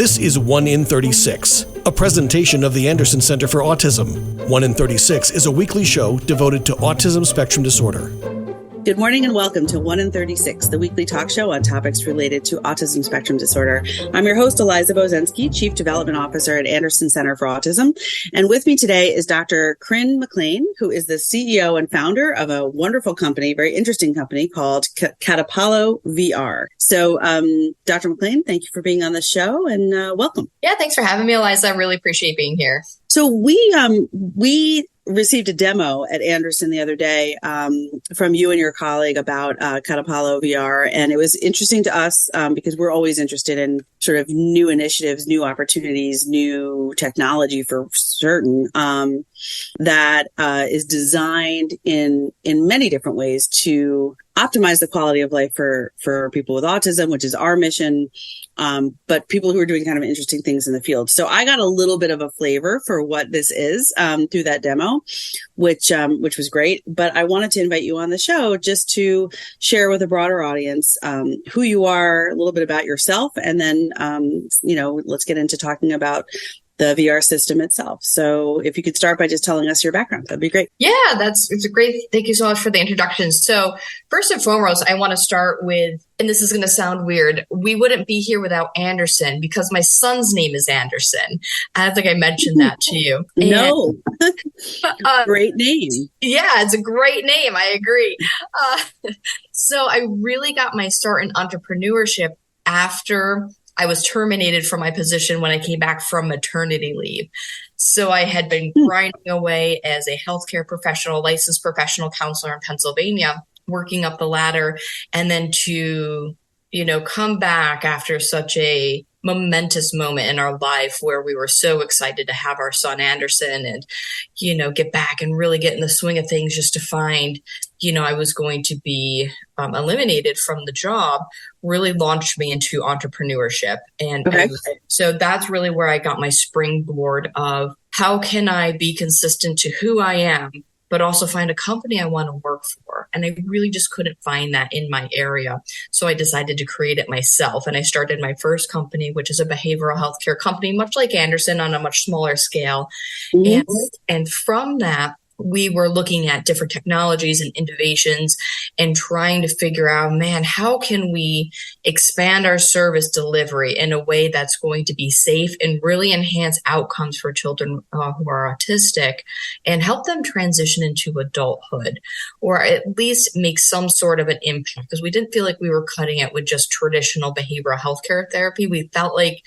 This is 1 in 36, a presentation of the Anderson Center for Autism. 1 in 36 is a weekly show devoted to autism spectrum disorder. Good morning and welcome to 1 in 36, the weekly talk show on topics related to autism spectrum disorder. I'm your host, Eliza Bozensky, Chief Development Officer at Anderson Center for Autism. And with me today is Dr. Kryn McClain, who is the CEO and founder of a wonderful company, very interesting company called CatapalloVR. So, Dr. McClain, thank you for being on the show and welcome. Yeah, thanks for having me, Eliza. I really appreciate being here. So we received a demo at Anderson the other day from you and your colleague about CatapalloVR, and it was interesting to us because we're always interested in sort of new initiatives, new opportunities, new technology for certain that is designed in many different ways to optimize the quality of life for people with autism, which is our mission. But people who are doing kind of interesting things in the field. So I got a little bit of a flavor for what this is through that demo, which was great. But I wanted to invite you on the show just to share with a broader audience who you are, a little bit about yourself, and then let's get into talking about the VR system itself. So if you could start by just telling us your background, that'd be great. Yeah, it's a great. Thank you so much for the introduction. So first and foremost, I want to start with, and this is going to sound weird, we wouldn't be here without Anderson because my son's name is Anderson. I don't think I mentioned that to you. No. Great name. Yeah, it's a great name. I agree. So I really got my start in entrepreneurship after I was terminated from my position when I came back from maternity leave. So I had been grinding away as a healthcare professional, licensed professional counselor in Pennsylvania, working up the ladder, and then to, come back after such a momentous moment in our life where we were so excited to have our son Anderson and, get back and really get in the swing of things just to find, I was going to be eliminated from the job, really launched me into entrepreneurship. And so that's really where I got my springboard of how can I be consistent to who I am, but also find a company I want to work for. And I really just couldn't find that in my area. So I decided to create it myself. And I started my first company, which is a behavioral healthcare company, much like Anderson on a much smaller scale. Mm-hmm. And from that, we were looking at different technologies and innovations and trying to figure out, how can we expand our service delivery in a way that's going to be safe and really enhance outcomes for children who are autistic and help them transition into adulthood, or at least make some sort of an impact, because we didn't feel like we were cutting it with just traditional behavioral healthcare therapy. We felt like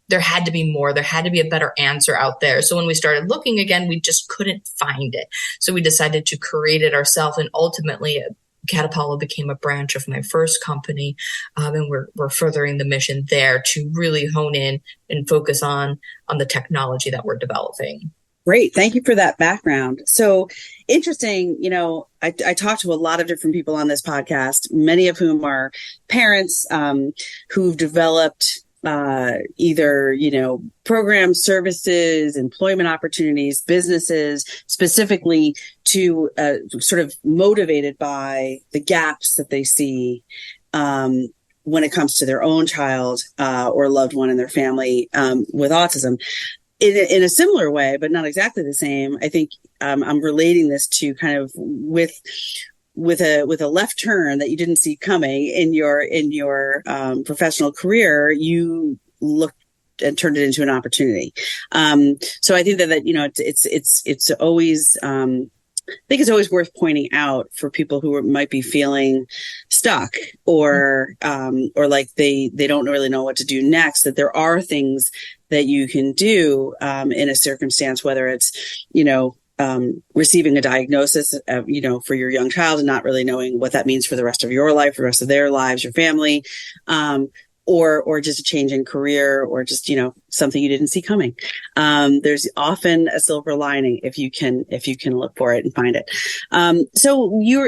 there had to be more. There had to be a better answer out there. So when we started looking again, we just couldn't find it. So we decided to create it ourselves. And ultimately, Catapallo became a branch of my first company. And we're furthering the mission there to really hone in and focus on the technology that we're developing. Great. Thank you for that background. So interesting, I talked to a lot of different people on this podcast, many of whom are parents who've developed either, programs, services, employment opportunities, businesses, specifically to sort of motivated by the gaps that they see when it comes to their own child or loved one in their family with autism. In a similar way, but not exactly the same, I think I'm relating this to kind of with a left turn that you didn't see coming in your professional career, you looked and turned it into an opportunity. So I think that it's always I think it's always worth pointing out for people who might be feeling stuck or like they don't really know what to do next, that there are things that you can do in a circumstance, whether it's receiving a diagnosis, for your young child and not really knowing what that means for the rest of your life, the rest of their lives, your family, or just a change in career, or just, something you didn't see coming. There's often a silver lining if you can look for it and find it. So you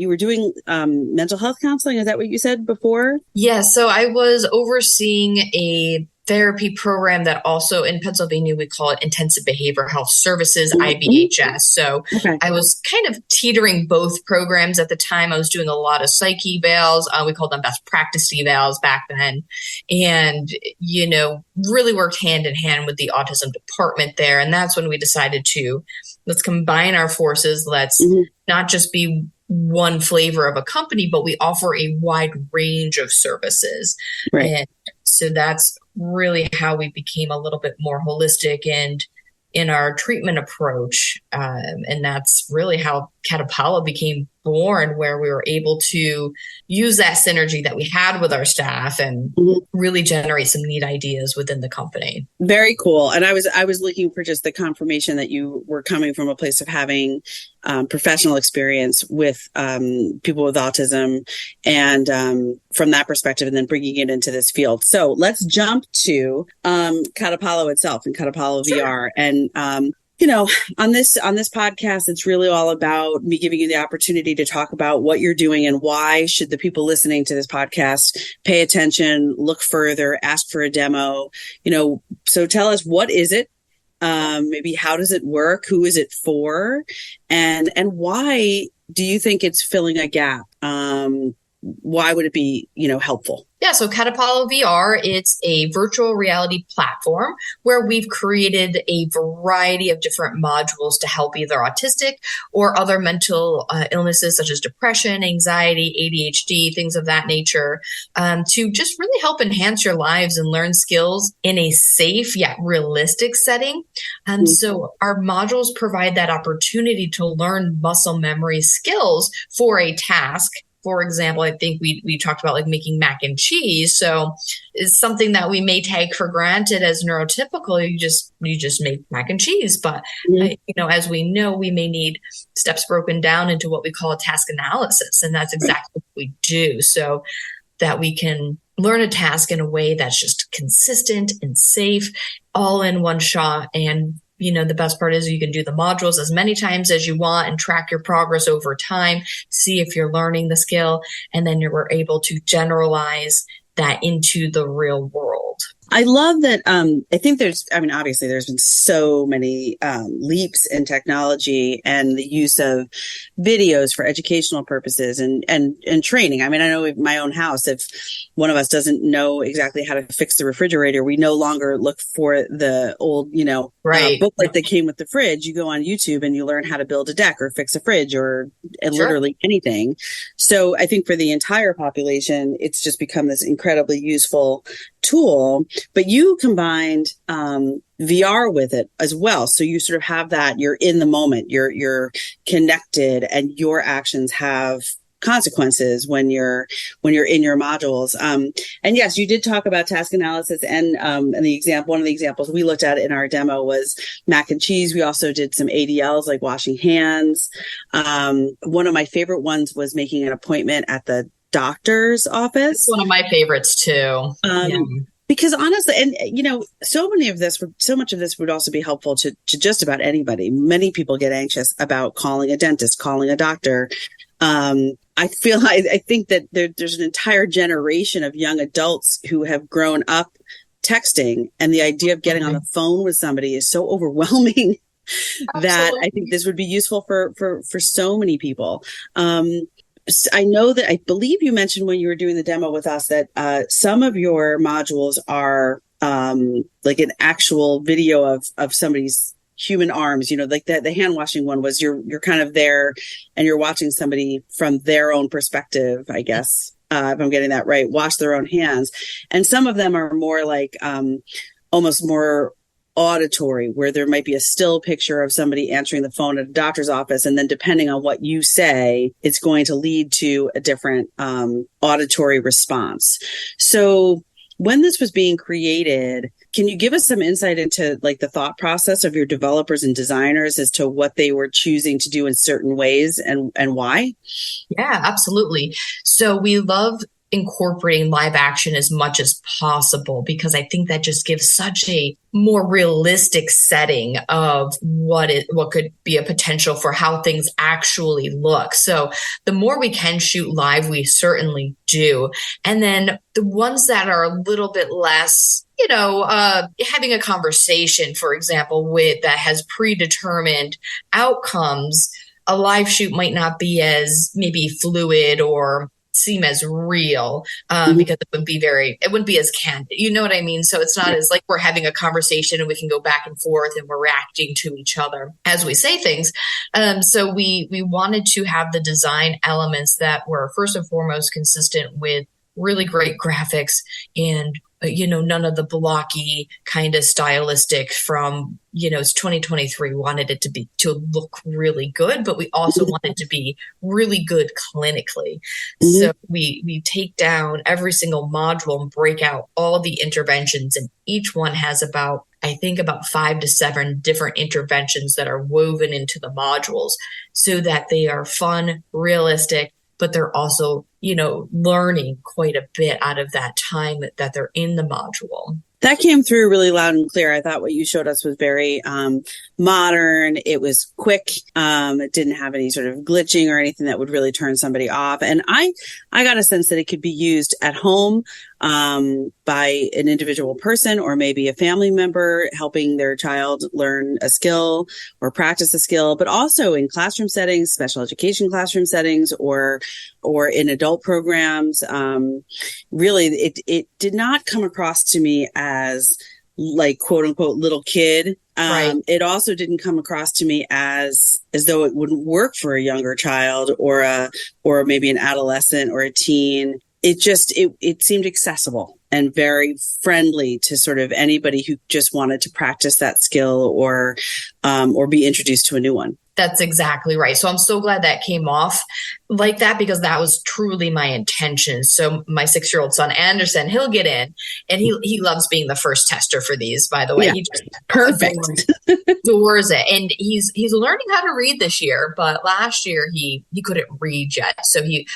were doing mental health counseling. Is that what you said before? Yeah. So I was overseeing therapy program that also in Pennsylvania, we call it Intensive Behavioral Health Services, IBHS. So I was kind of teetering both programs at the time. I was doing a lot of psych evals. We called them best practice evals back then. And, really worked hand in hand with the autism department there. And that's when we decided let's combine our forces. Let's not just be one flavor of a company, but we offer a wide range of services. Right. And so that's really how we became a little bit more holistic and in our treatment approach. And that's really how Catapallo became born, where we were able to use that synergy that we had with our staff and really generate some neat ideas within the company. Very cool. And I was looking for just the confirmation that you were coming from a place of having professional experience with people with autism, and from that perspective, and then bringing it into this field. So let's jump to Catapallo itself and CatapalloVR. Sure. And on this podcast, it's really all about me giving you the opportunity to talk about what you're doing and why should the people listening to this podcast pay attention, look further, ask for a demo. So tell us, what is it? Maybe how does it work? Who is it for? And why do you think it's filling a gap? Why would it be, helpful? Yeah, so CatapalloVR, it's a virtual reality platform where we've created a variety of different modules to help either autistic or other mental illnesses such as depression, anxiety, ADHD, things of that nature, to just really help enhance your lives and learn skills in a safe yet realistic setting. So our modules provide that opportunity to learn muscle memory skills for a task. For example, I think we talked about like making mac and cheese. So it's something that we may take for granted as neurotypical. You just make mac and cheese. But, as we know, we may need steps broken down into what we call a task analysis. And that's exactly what we do, so that we can learn a task in a way that's just consistent and safe, all in one shot. And the best part is you can do the modules as many times as you want and track your progress over time, see if you're learning the skill, and then you're able to generalize that into the real world. I love that. I think obviously there's been so many leaps in technology and the use of videos for educational purposes and training. I mean, I know in my own house, if one of us doesn't know exactly how to fix the refrigerator, we no longer look for the old, booklet that came with the fridge. You go on YouTube and you learn how to build a deck or fix a fridge or literally anything. So I think for the entire population, it's just become this incredibly useful tool. But you combined VR with it as well. So you sort of have that, you're in the moment, you're connected, and your actions have consequences when you're in your modules. And yes, you did talk about task analysis, and one of the examples we looked at in our demo was mac and cheese. We also did some ADLs like washing hands. One of my favorite ones was making an appointment at the doctor's office. It's one of my favorites too. Because honestly, and so much of this would also be helpful to just about anybody. Many people get anxious about calling a dentist, calling a doctor. I think that there's an entire generation of young adults who have grown up texting, and the idea of getting on the phone with somebody is so overwhelming that I think this would be useful for so many people. I know that I believe you mentioned when you were doing the demo with us that some of your modules are like an actual video of somebody's human arms, like the hand washing one was you're kind of there and you're watching somebody from their own perspective, I guess, if I'm getting that right, wash their own hands. And some of them are more like almost more auditory, where there might be a still picture of somebody answering the phone at a doctor's office. And then depending on what you say, it's going to lead to a different auditory response. So when this was being created, can you give us some insight into like the thought process of your developers and designers as to what they were choosing to do in certain ways and why? Yeah, absolutely. So we love incorporating live action as much as possible, because I think that just gives such a more realistic setting of what could be a potential for how things actually look. So the more we can shoot live, we certainly do. And then the ones that are a little bit less, having a conversation, for example, that has predetermined outcomes, a live shoot might not be as maybe fluid or seem as real, because it wouldn't be as candid. You know what I mean? So it's not as like we're having a conversation and we can go back and forth and we're reacting to each other as we say things. So we wanted to have the design elements that were first and foremost consistent with really great graphics and none of the blocky kind of stylistic from, it's 2023. We wanted it to look really good, but we also wanted it to be really good clinically. So we take down every single module and break out all the interventions, and each one has about 5 to 7 different interventions that are woven into the modules so that they are fun, realistic, but they're also, learning quite a bit out of that time that they're in the module. That came through really loud and clear. I thought what you showed us was very modern. It was quick. It didn't have any sort of glitching or anything that would really turn somebody off. And I got a sense that it could be used at home by an individual person or maybe a family member helping their child learn a skill or practice a skill, but also in classroom settings, special education classroom settings, or in adult programs. Really, it did not come across to me as like quote unquote little kid. Right. It also didn't come across to me as though it wouldn't work for a younger child or maybe an adolescent or a teen. It seemed accessible and very friendly to sort of anybody who just wanted to practice that skill or be introduced to a new one. That's exactly right. So I'm so glad that came off like that, because that was truly my intention. So my 6-year-old son, Anderson, he'll get in, and he loves being the first tester for these, by the way. Yeah. He just Perfect. adores it. And he's learning how to read this year, but last year he couldn't read yet.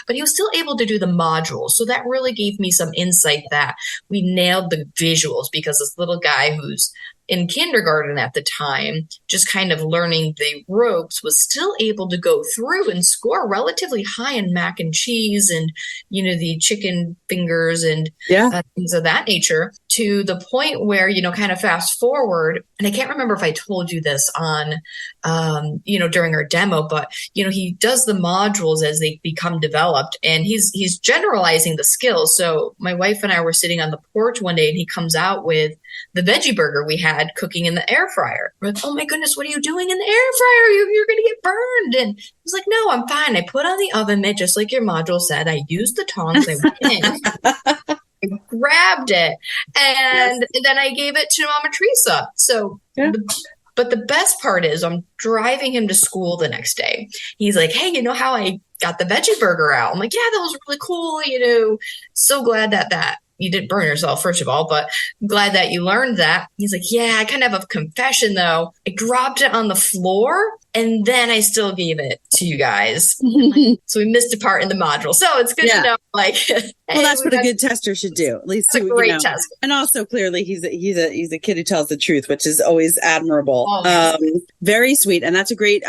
But he was still able to do the modules. So that really gave me some insight that we nailed the visuals, because this little guy who's in kindergarten at the time, just kind of learning the ropes, was still able to go through and score relatively high in mac and cheese and, the chicken fingers and things of that nature, to the point where, kind of fast forward. And I can't remember if I told you this on, during our demo, but, he does the modules as they become developed, and he's generalizing the skills. So my wife and I were sitting on the porch one day, and he comes out with the veggie burger we had cooking in the air fryer. We're like, oh my goodness, what are you doing in the air fryer? You're going to get burned. And he's like, no, I'm fine. I put on the oven mitt, just like your module said. I used the tongs. I went in, I grabbed it, and then I gave it to Mama Teresa. So, but the best part is I'm driving him to school the next day. He's like, hey, you know how I got the veggie burger out? I'm like, yeah, that was really cool. So glad that you didn't burn yourself, first of all, but I'm glad that you learned that. He's like, yeah, I kind of have a confession though. I dropped it on the floor and then I still gave it to you guys. So we missed a part in the module. So it's good to know, like, well, that's what a good tester should do. At least it's a great test. And also clearly he's a kid who tells the truth, which is always admirable. Very sweet. And that's a great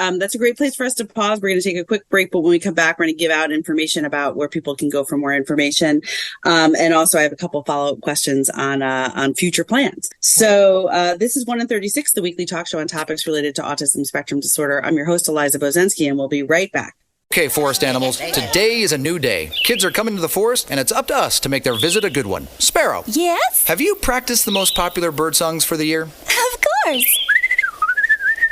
place for us to pause. We're going to take a quick break, but when we come back, we're going to give out information about where people can go for more information. And also I have a couple follow-up questions on future plans. So this is 1 in 36, the weekly talk show on topics related to autism spectrum disorder. I'm your host, Eliza Bozensky, and we'll be right back. Okay, forest animals, today is a new day. Kids are coming to the forest, and it's up to us to make their visit a good one. Sparrow. Yes? Have you practiced the most popular bird songs for the year? Of course.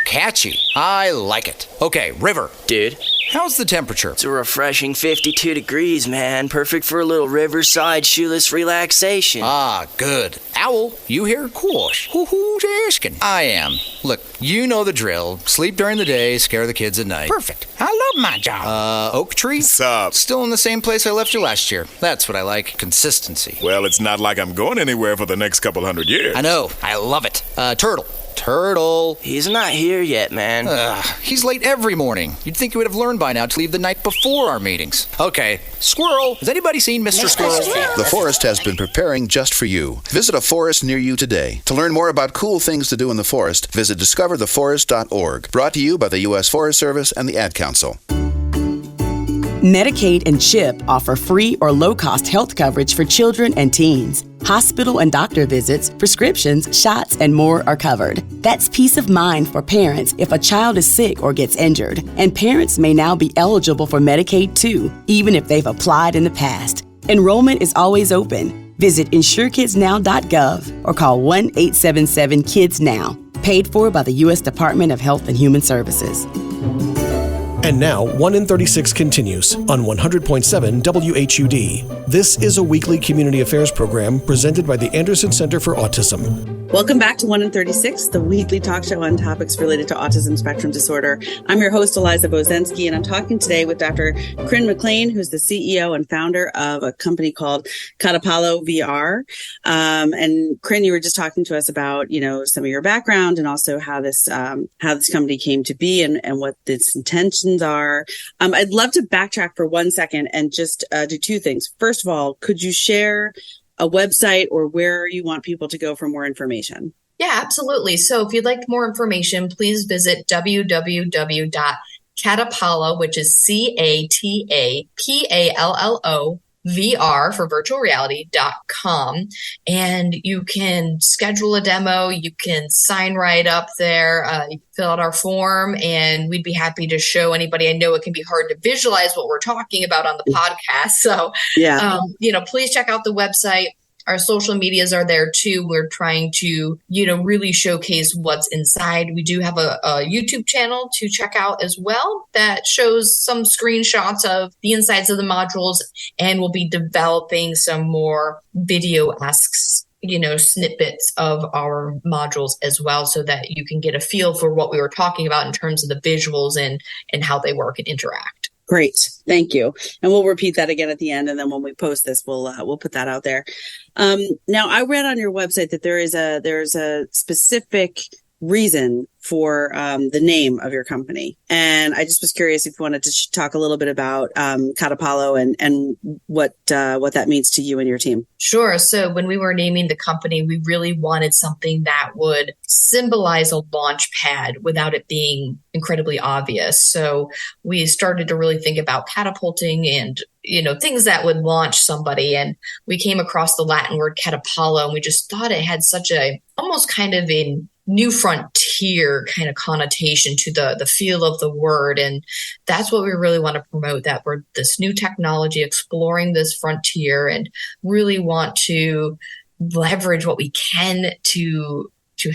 Catchy. I like it. Okay, River. Dude. How's the temperature? It's a refreshing 52 degrees, man. Perfect for a little riverside shoeless relaxation. Ah, good. Owl, you here? Whoosh. Who's asking? I am. Look, you know the drill. Sleep during the day, scare the kids at night. Perfect. I love my job. Oak Tree? Sup? Still in the same place I left you last year. That's what I like. Consistency. Well, it's not like I'm going anywhere for the next couple 100 years. I know. I love it. Turtle. Turtle. He's not here yet, man. He's late every morning. You'd think you would have learned by now to leave the night before our meetings. Okay, Squirrel. Has anybody seen Mr. Squirrel? The forest has been preparing just for you. Visit a forest near you today. To learn more about cool things to do in the forest, visit discovertheforest.org. Brought to you by the U.S. Forest Service and the Ad Council. Medicaid and CHIP offer free or low-cost health coverage for children and teens. Hospital and doctor visits, prescriptions, shots, and more are covered. That's peace of mind for parents if a child is sick or gets injured. And parents may now be eligible for Medicaid too, even if they've applied in the past. Enrollment is always open. Visit InsureKidsNow.gov or call 1-877-KIDS-NOW. Paid for by the U.S. Department of Health and Human Services. And now, 1 in 36 continues on 100.7 WHUD. This is a weekly community affairs program presented by the Anderson Center for Autism. Welcome back to 1 in 36, the weekly talk show on topics related to autism spectrum disorder. I'm your host, Eliza Bozensky, and I'm talking today with Dr. Kryn McClain, who's the CEO and founder of a company called CatapalloVR. And Kryn, you were just talking to us about, some of your background and also how this company came to be and what its intentions are. I'd love to backtrack for 1 second and just do two things. First of all, could you share a website or where you want people to go for more information? Yeah, absolutely. So if you'd like more information, please visit www.catapallo, which is CatapalloVR for virtual reality.com. And you can schedule a demo. You can sign right up there. You can fill out our form and we'd be happy to show anybody. I know it can be hard to visualize what we're talking about on the podcast. So, please check out the website. Our social medias are there too. We're trying to, really showcase what's inside. We do have a YouTube channel to check out as well that shows some screenshots of the insides of the modules, and we'll be developing some more video-esque, snippets of our modules as well, so that you can get a feel for what we were talking about in terms of the visuals and how they work and interact. Great. Thank you. And we'll repeat that again at the end. And then when we post this, we'll put that out there. Now, I read on your website that there's a specific reason for the name of your company. And I just was curious if you wanted to talk a little bit about Catapallo and what that means to you and your team. Sure. So when we were naming the company, we really wanted something that would symbolize a launch pad without it being incredibly obvious. So we started to really think about catapulting and things that would launch somebody. And we came across the Latin word catapallo, and we just thought it had such a almost kind of a new frontier kind of connotation to the feel of the word. And that's what we really want to promote, that we're this new technology exploring this frontier and really want to leverage what we can to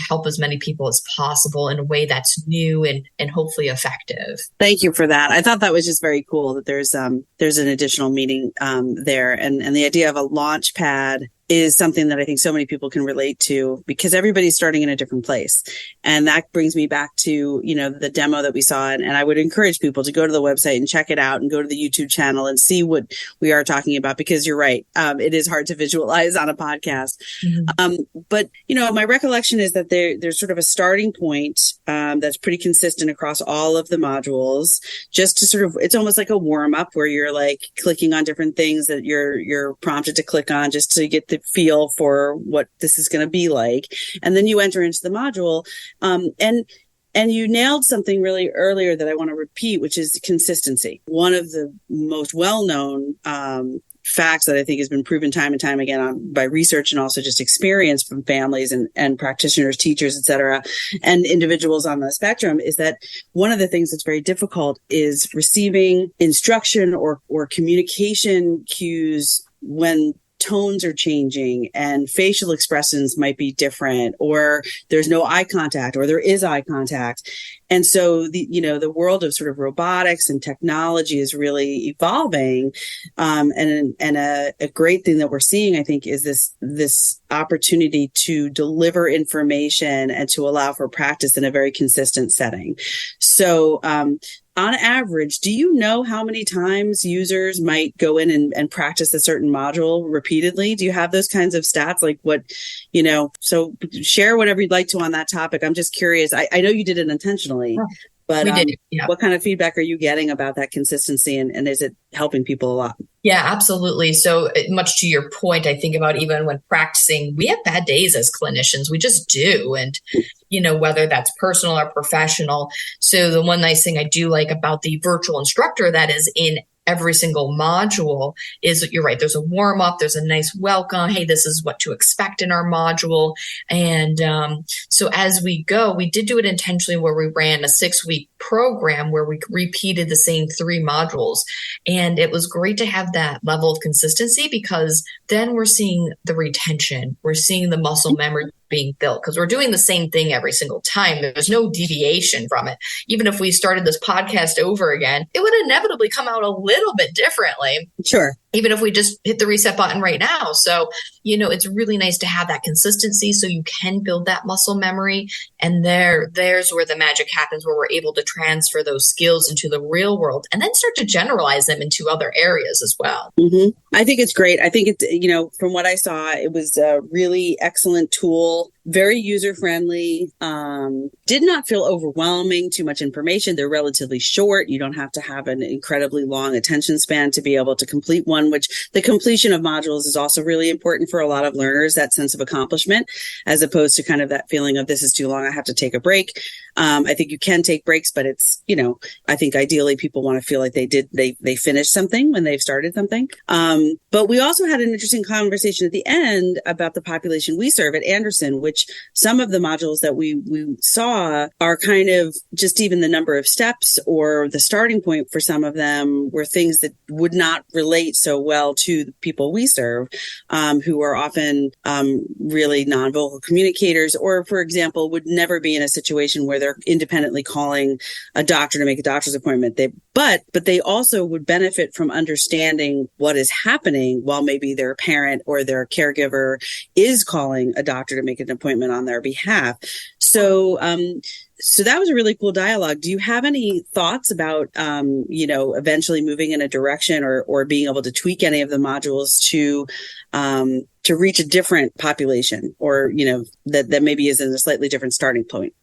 help as many people as possible in a way that's new and hopefully effective. Thank you for that. I thought that was just very cool that there's an additional meaning there. And the idea of a launch pad is something that I think so many people can relate to, because everybody's starting in a different place. And that brings me back to, the demo that we saw. And I would encourage people to go to the website and check it out and go to the YouTube channel and see what we are talking about, because you're right. It is hard to visualize on a podcast. Mm-hmm. But my recollection is that there's sort of a starting point that's pretty consistent across all of the modules, just to sort of, it's almost like a warm up where you're like clicking on different things that you're prompted to click on just to get the feel for what this is going to be like. And then you enter into the module. And you nailed something really earlier that I want to repeat, which is consistency. One of the most well-known facts that I think has been proven time and time again by research and also just experience from families and practitioners, teachers, et cetera, and individuals on the spectrum, is that one of the things that's very difficult is receiving instruction or communication cues when tones are changing and facial expressions might be different, or there's no eye contact, or there is eye contact. And so the world of sort of robotics and technology is really evolving. And a great thing that we're seeing, I think, is this opportunity to deliver information and to allow for practice in a very consistent setting. So, on average, do you know how many times users might go in and practice a certain module repeatedly? Do you have those kinds of stats? Like what, so share whatever you'd like to on that topic. I'm just curious. I know you did it intentionally, but what kind of feedback are you getting about that consistency, and is it helping people a lot? Yeah, absolutely. So much to your point, I think about even when practicing, we have bad days as clinicians. We just do. And, whether that's personal or professional. So the one nice thing I do like about the virtual instructor that is in every single module is that you're right. There's a warm up. There's a nice welcome. Hey, this is what to expect in our module. And so as we go, we did do it intentionally where we ran a 6-week program where we repeated the same 3 modules. And it was great to have that level of consistency because then we're seeing the retention. We're seeing the muscle memory being built because we're doing the same thing every single time. There's no deviation from it. Even if we started this podcast over again, it would inevitably come out a little bit differently. Sure. Even if we just hit the reset button right now. So, it's really nice to have that consistency so you can build that muscle memory. And there's where the magic happens, where we're able to transfer those skills into the real world and then start to generalize them into other areas as well. Mm-hmm. I think it's great. I think it's, from what I saw, it was a really excellent tool, very user-friendly, did not feel overwhelming, too much information. They're relatively short. You don't have to have an incredibly long attention span to be able to complete one, which the completion of modules is also really important for a lot of learners, that sense of accomplishment, as opposed to kind of that feeling of this is too long, I have to take a break. I think you can take breaks, but it's, I think ideally people want to feel like they finished something when they've started something. But we also had an interesting conversation at the end about the population we serve at Anderson, which some of the modules that we saw are kind of just even the number of steps or the starting point for some of them were things that would not relate so well to the people we serve, who are often really non-vocal communicators, or, for example, would never be in a situation where they're independently calling a doctor to make a doctor's appointment. But they also would benefit from understanding what is happening while maybe their parent or their caregiver is calling a doctor to make an appointment on their behalf. So that was a really cool dialogue. Do you have any thoughts about, eventually moving in a direction or being able to tweak any of the modules to reach a different population or, that maybe is in a slightly different starting point?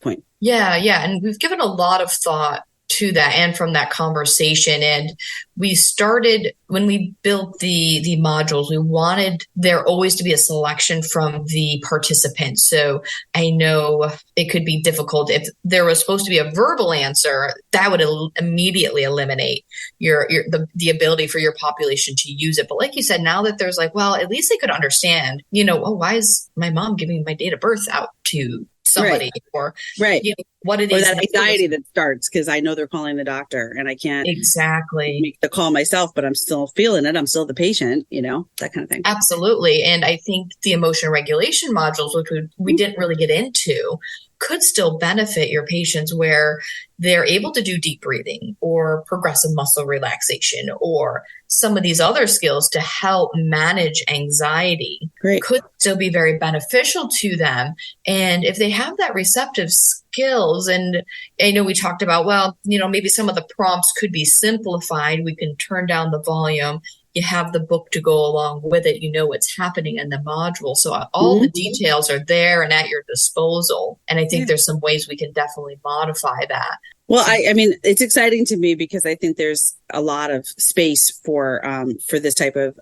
Yeah. And we've given a lot of thought to that and from that conversation. And we started when we built the modules, we wanted there always to be a selection from the participants. So I know it could be difficult if there was supposed to be a verbal answer, that would immediately eliminate the ability for your population to use it. But like you said, now that there's at least they could understand, why is my mom giving my date of birth out to somebody, or right, what it or is, that anxiety that starts because I know they're calling the doctor and I can't exactly make the call myself, but I'm still feeling it. I'm still the patient, that kind of thing. Absolutely. And I think the emotion regulation modules, which we didn't really get into, could still benefit your patients where they're able to do deep breathing or progressive muscle relaxation or some of these other skills to help manage anxiety. Great. Could still be very beneficial to them. And if they have that receptive skills, and I know we talked about, maybe some of the prompts could be simplified. We can turn down the volume. You have the book to go along with it. You know what's happening in the module. So all the details are there and at your disposal. And I think there's some ways we can definitely modify that. Well, I mean, it's exciting to me because I think there's a lot of space for this type of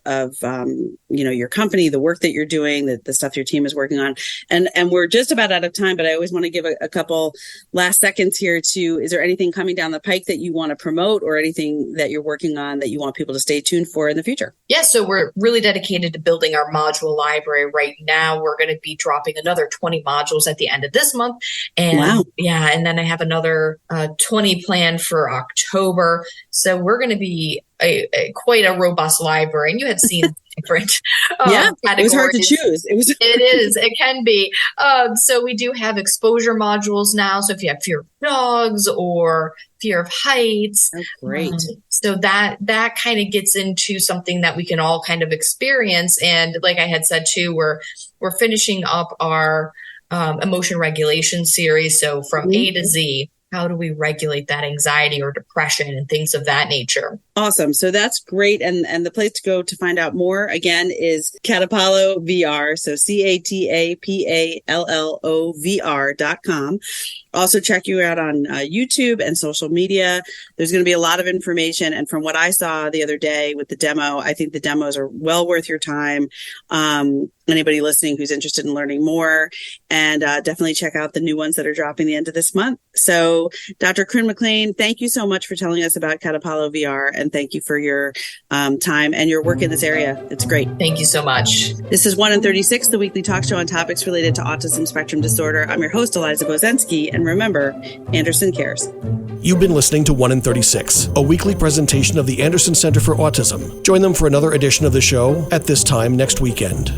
your company, the work that you're doing, the stuff your team is working on. And we're just about out of time, but I always want to give a couple last seconds here is there anything coming down the pike that you want to promote or anything that you're working on that you want people to stay tuned for in the future? Yeah, so we're really dedicated to building our module library right now. We're going to be dropping another 20 modules at the end of this month. And wow. Yeah, and then I have another 20 planned for October. So we're going to be quite a robust library. And you had seen different categories. It was hard to choose. It can be. So we do have exposure modules now. So if you have fear of dogs or fear of heights. Oh, great. So that kind of gets into something that we can all kind of experience. And like I had said too, we're finishing up our emotion regulation series. So from A to Z. how do we regulate that anxiety or depression and things of that nature. Awesome. So that's great. And the place to go to find out more, again, is CatapalloVR. So CatapalloVR.com. Also check you out on YouTube and social media. There's going to be a lot of information. And from what I saw the other day with the demo, I think the demos are well worth your time. Anybody listening who's interested in learning more, and definitely check out the new ones that are dropping the end of this month. So Dr. Kryn McClain, thank you so much for telling us about CatapalloVR, and thank you for your time and your work in this area. It's great. Thank you so much. This is 1 in 36, the weekly talk show on topics related to autism spectrum disorder. I'm your host, Eliza Bozensky, and remember, Anderson cares. You've been listening to 1 in 36, a weekly presentation of the Anderson Center for Autism. Join them for another edition of the show at this time next weekend.